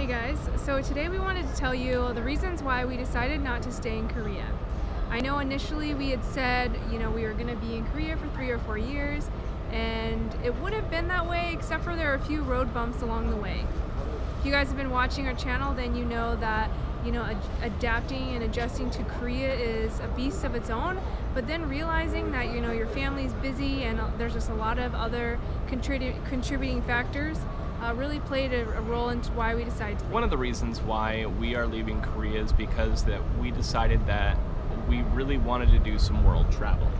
guys, so today we wanted to tell you the reasons why we decided not to stay in Korea. I know initially we had said, we were going to be in Korea for 3 or 4 years, and it would have been that way except for there are a few road bumps along the way. If you guys have been watching our channel, then you know that adapting and adjusting to Korea is a beast of its own, but then realizing that your family's busy and there's just a lot of other contributing factors really played a role into why we decided to leave. One of the reasons why we are leaving Korea is because that we decided that we really wanted to do some world traveling.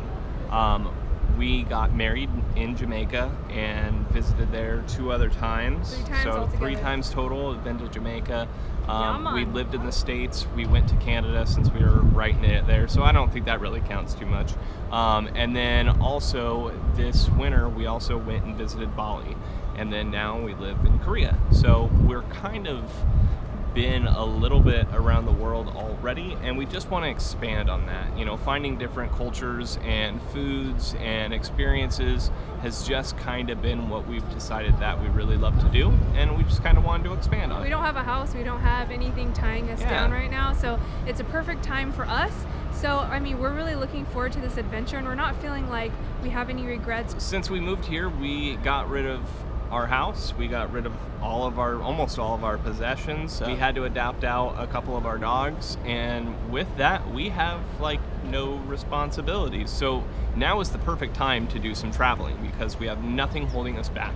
We got married in Jamaica and visited there 2 other times. 3 times so altogether. 3 times total. We've been to Jamaica. Yeah, we lived in the States. We went to Canada since we were right in it there, so I don't think that really counts too much. And then also this winter we also went and visited Bali, and then now we live in Korea. So we're kind of been a little bit around the world already, and we just want to expand on that. Finding different cultures and foods and experiences has just kind of been what we've decided that we really love to do, and we just kind of wanted to expand on it. We don't have a house, we don't have anything tying us down right now, so it's a perfect time for us. So, we're really looking forward to this adventure, and we're not feeling like we have any regrets. Since we moved here, we got rid of our house. We got rid of almost all of our possessions. We had to adapt out a couple of our dogs, and with that we have no responsibilities. So now is the perfect time to do some traveling because we have nothing holding us back.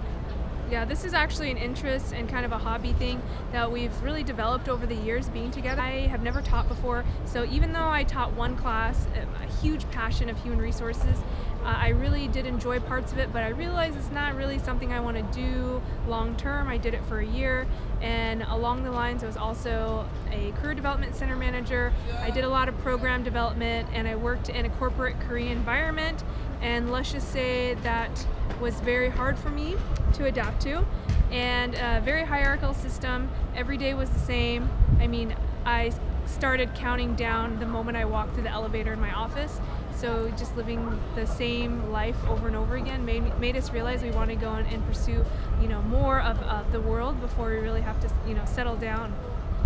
Yeah, this is actually an interest and kind of a hobby thing that we've really developed over the years being together. I have never taught before, so even though I taught one class, a huge passion of human resources, I really did enjoy parts of it, but I realized it's not really something I want to do long term. I did it for a year, and along the lines I was also a career development center manager. I did a lot of program development, and I worked in a corporate Korean environment, and let's just say that was very hard for me to adapt to, and a very hierarchical system. Every day was the same. I started counting down the moment I walked through the elevator in my office. So just living the same life over and over again made us realize we want to go and pursue, more of the world before we really have to, settle down.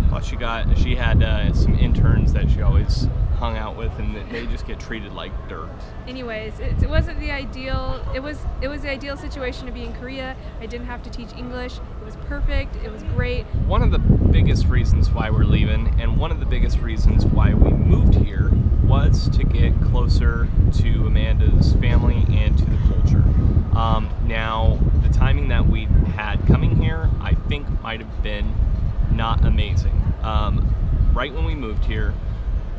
Plus she had some interns that she always hung out with, and they just get treated like dirt. Anyways, it wasn't the ideal. It was the ideal situation to be in Korea. I didn't have to teach English. It was perfect. It was great. One of the biggest reasons why we're leaving, and one of the biggest reasons why we moved here, was to get closer to Amanda's family and to the culture. Now, the timing that we had coming here, I think might have been not amazing. Right when we moved here,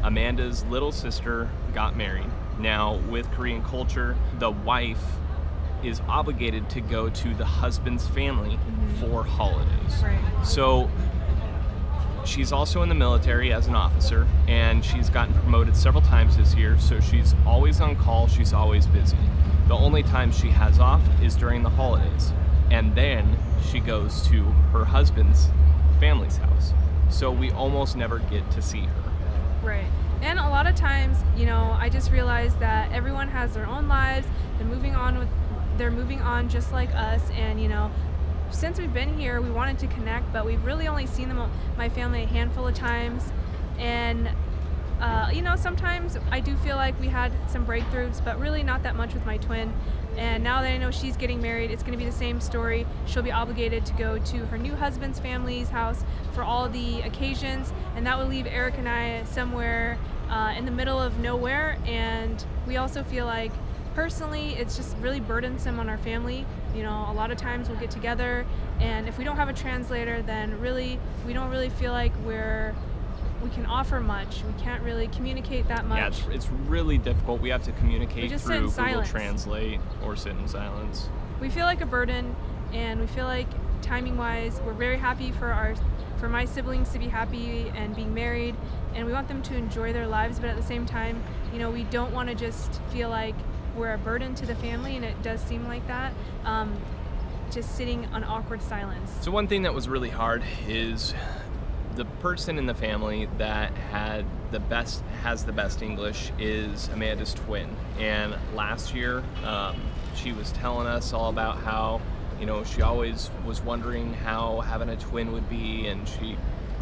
Amanda's little sister got married. Now, with Korean culture, the wife is obligated to go to the husband's family for holidays. Right. So she's also in the military as an officer, and she's gotten promoted several times this year, so she's always on call, she's always busy. The only time she has off is during the holidays, and then she goes to her husband's family's house. So we almost never get to see her. Right. And a lot of times, I just realized that everyone has their own lives. They're moving on just like us, and since we've been here, we wanted to connect, but we've really only seen my family a handful of times. And sometimes I do feel like we had some breakthroughs, but really not that much with my twin. And now that I know she's getting married, it's going to be the same story. She'll be obligated to go to her new husband's family's house for all the occasions, and that will leave Eric and I somewhere in the middle of nowhere. And we also feel like, personally, it's just really burdensome on our family. A lot of times we'll get together, and if we don't have a translator, then really we don't really feel like we can offer much. We can't really communicate that much. Yeah, it's really difficult. We have to communicate through Google silence. Translate or sit in silence. We feel like a burden, and we feel like timing-wise, we're very happy for my siblings to be happy and being married, and we want them to enjoy their lives, but at the same time, we don't want to just feel like we're a burden to the family, and it does seem like that. Just sitting on awkward silence. So one thing that was really hard is the person in the family that has the best English is Amanda's twin. And last year, she was telling us all about how You know, she always was wondering how having a twin would be, and she,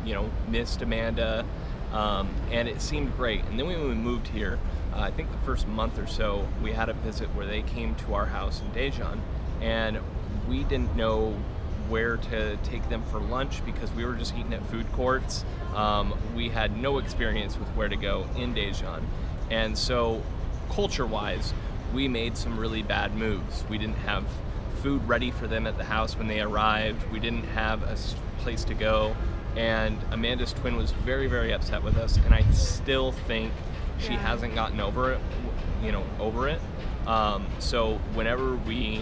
you know, missed Amanda, and it seemed great. And then when we moved here, I think the first month or so, we had a visit where they came to our house in Daejeon, and we didn't know where to take them for lunch because we were just eating at food courts. We had no experience with where to go in Daejeon. And so culture-wise, we made some really bad moves. We didn't have food ready for them at the house when they arrived. We didn't have a place to go. And Amanda's twin was very, very upset with us. And I still think she hasn't gotten over it, so whenever we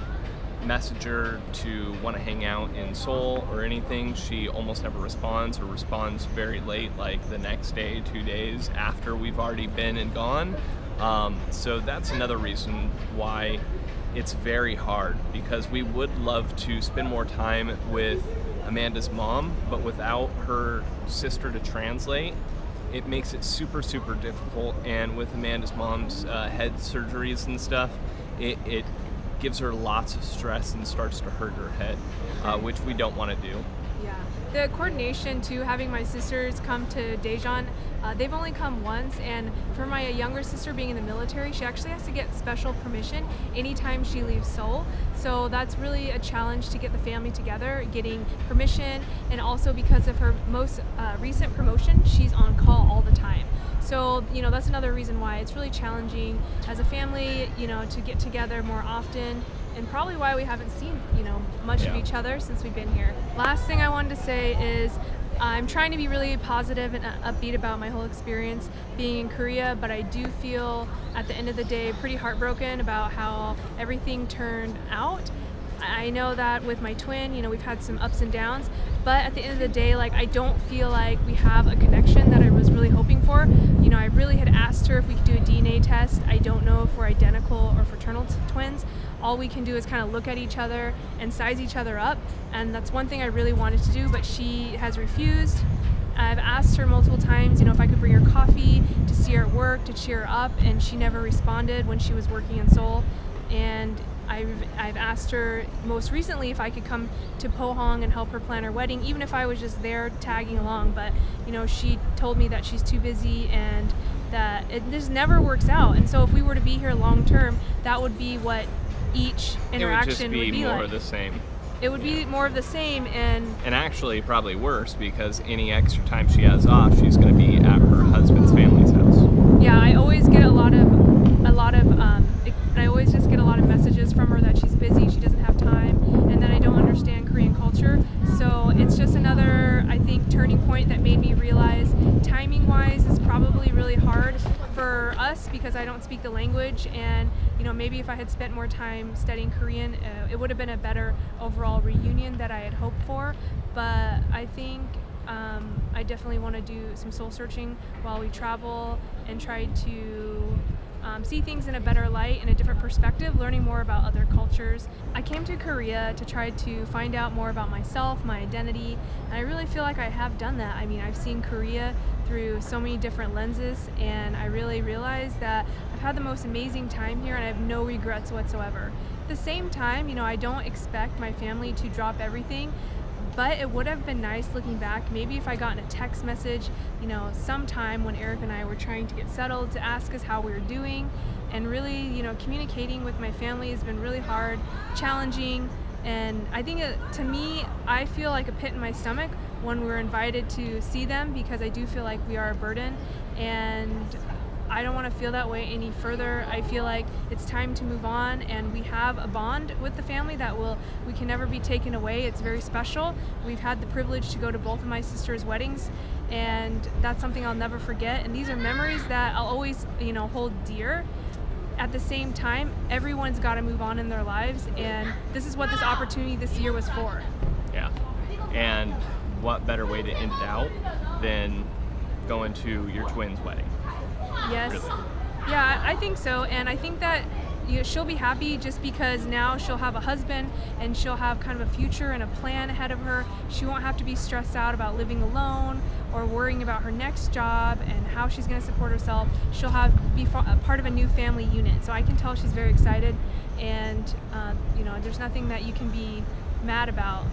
message her to want to hang out in Seoul or anything, she almost never responds, or responds very late, like the next day, 2 days after we've already been and gone. So that's another reason why it's very hard, because we would love to spend more time with Amanda's mom, but without her sister to translate, it makes it super, super difficult. And with Amanda's mom's head surgeries and stuff, it gives her lots of stress and starts to hurt her head, which we don't want to do. Yeah, the coordination to having my sisters come to Daejeon, they've only come once, and for my younger sister being in the military, she actually has to get special permission anytime she leaves Seoul. So that's really a challenge to get the family together, getting permission, and also because of her most recent promotion, she's on call all the time. So, you know, that's another reason why it's really challenging as a family, you know, to get together more often, and probably why we haven't seen, you know, much of each other since we've been here. Last thing I wanted to say is I'm trying to be really positive and upbeat about my whole experience being in Korea, but I do feel at the end of the day pretty heartbroken about how everything turned out. I know that with my twin, you know, we've had some ups and downs, but at the end of the day, like, I don't feel like we have a connection that I was really hoping for. You know, I really had asked her if we could do a DNA test. I don't know if we're identical or fraternal twins. All we can do is kind of look at each other and size each other up, and that's one thing I really wanted to do, but she has refused. I've asked her multiple times, you know, if I could bring her coffee to see her at work, to cheer her up, and she never responded when she was working in Seoul. And I've asked her most recently if I could come to Pohang and help her plan her wedding, even if I was just there tagging along. But, you know, she told me that she's too busy and that it just never works out. And so if we were to be here long term, that would be what each interaction would be like. It would just be more of the same. It would be more of the same, and actually probably worse, because any extra time she has off, she's going to be at her husband's family's house. Yeah, I always get I always just get a lot of messages from her that she's busy, she doesn't have time, and that I don't understand Korean culture. So it's just another, I think, turning point that made me realize timing-wise is probably really hard for us because I don't speak the language, and you know, maybe if I had spent more time studying Korean, it would have been a better overall reunion that I had hoped for. But I think I definitely want to do some soul searching while we travel and try to see things in a better light, in a different perspective, learning more about other cultures. I came to Korea to try to find out more about myself, my identity, and I really feel like I have done that. I mean, I've seen Korea through so many different lenses, and I really realized that I've had the most amazing time here and I have no regrets whatsoever. At the same time, you know, I don't expect my family to drop everything, but it would have been nice looking back, maybe if I gotten a text message, you know, sometime when Eric and I were trying to get settled, to ask us how we were doing. And really, you know, communicating with my family has been really hard, challenging, and I think to me, I feel like a pit in my stomach when we're invited to see them, because I do feel like we are a burden, and I don't want to feel that way any further. I feel like it's time to move on, and we have a bond with the family that we can never be taken away. It's very special. We've had the privilege to go to both of my sisters' weddings, and that's something I'll never forget. And these are memories that I'll always, you know, hold dear. At the same time, everyone's got to move on in their lives, and this is what this opportunity this year was for. Yeah, and what better way to end it out than going to your twins' wedding? Yes. Really? Yeah, I think so, and I think that she'll be happy just because now she'll have a husband and she'll have kind of a future and a plan ahead of her. She won't have to be stressed out about living alone or worrying about her next job and how she's going to support herself. She'll be part of a new family unit, so I can tell she's very excited, and you know, there's nothing that you can be mad about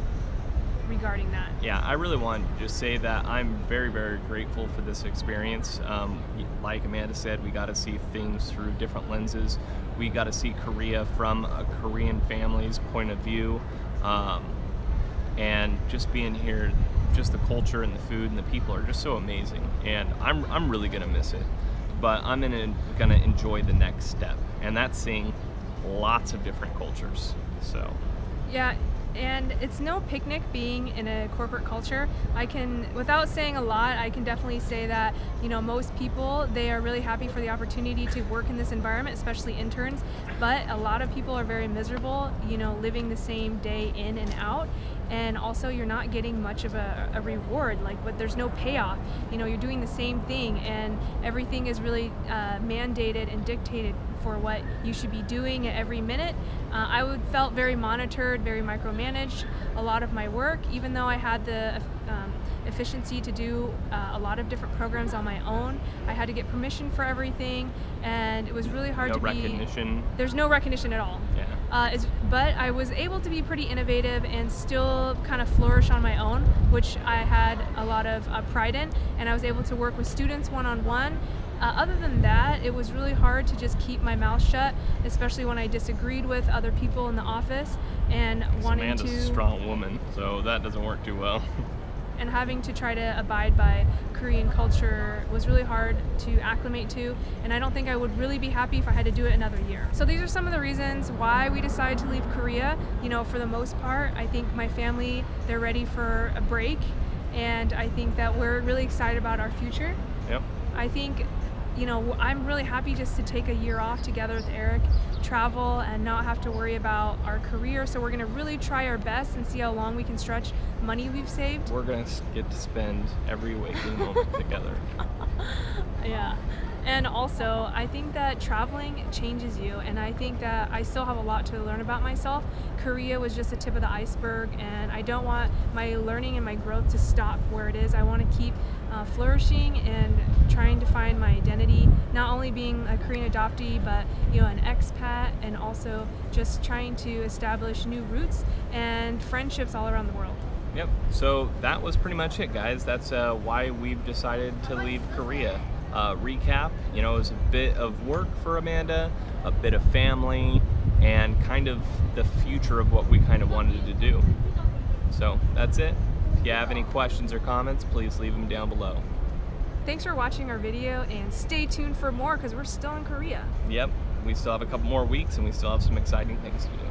regarding that. Yeah, I really wanted to just say that I'm very, very grateful for this experience. Like Amanda said, we got to see things through different lenses. We got to see Korea from a Korean family's point of view. And just being here, just the culture and the food and the people are just so amazing. And I'm really gonna miss it. But I'm gonna enjoy the next step, and that's seeing lots of different cultures. So Yeah, and it's no picnic being in a corporate culture. Without saying a lot, I can definitely say that, you know, most people, they are really happy for the opportunity to work in this environment, especially interns, but a lot of people are very miserable, you know, living the same day in and out. And also you're not getting much of a reward, but there's no payoff. You know, you're doing the same thing, and everything is really mandated and dictated for what you should be doing at every minute. I felt very monitored, very micromanaged a lot of my work, even though I had the efficiency to do a lot of different programs on my own. I had to get permission for everything, and it was really hard no to recognition. There's no recognition at all. Yeah. But I was able to be pretty innovative and still kind of flourish on my own, which I had a lot of pride in, and I was able to work with students one-on-one. Other than that, it was really hard to just keep my mouth shut, especially when I disagreed with other people in the office and wanting Amanda's to... a strong woman, so that doesn't work too well. And having to try to abide by Korean culture was really hard to acclimate to, and I don't think I would really be happy if I had to do it another year. So these are some of the reasons why we decided to leave Korea. You know, for the most part, I think my family, they're ready for a break, and I think that we're really excited about our future. Yep. I think, you know, I'm really happy just to take a year off together with Eric, travel, and not have to worry about our career. So we're gonna really try our best and see how long we can stretch money we've saved. We're gonna get to spend every waking moment together. Yeah. And also, I think that traveling changes you, and I think that I still have a lot to learn about myself. Korea was just the tip of the iceberg, and I don't want my learning and my growth to stop where it is. I want to keep flourishing and trying to find my identity, not only being a Korean adoptee, but, you know, an expat, and also just trying to establish new roots and friendships all around the world. Yep, so that was pretty much it, guys. That's why we've decided to leave Korea. Recap, you know, it was a bit of work for Amanda, a bit of family, and kind of the future of what we kind of wanted to do. So that's it. If you have any questions or comments, please leave them down below. Thanks for watching our video, and stay tuned for more because we're still in Korea. Yep, we still have a couple more weeks and we still have some exciting things to do.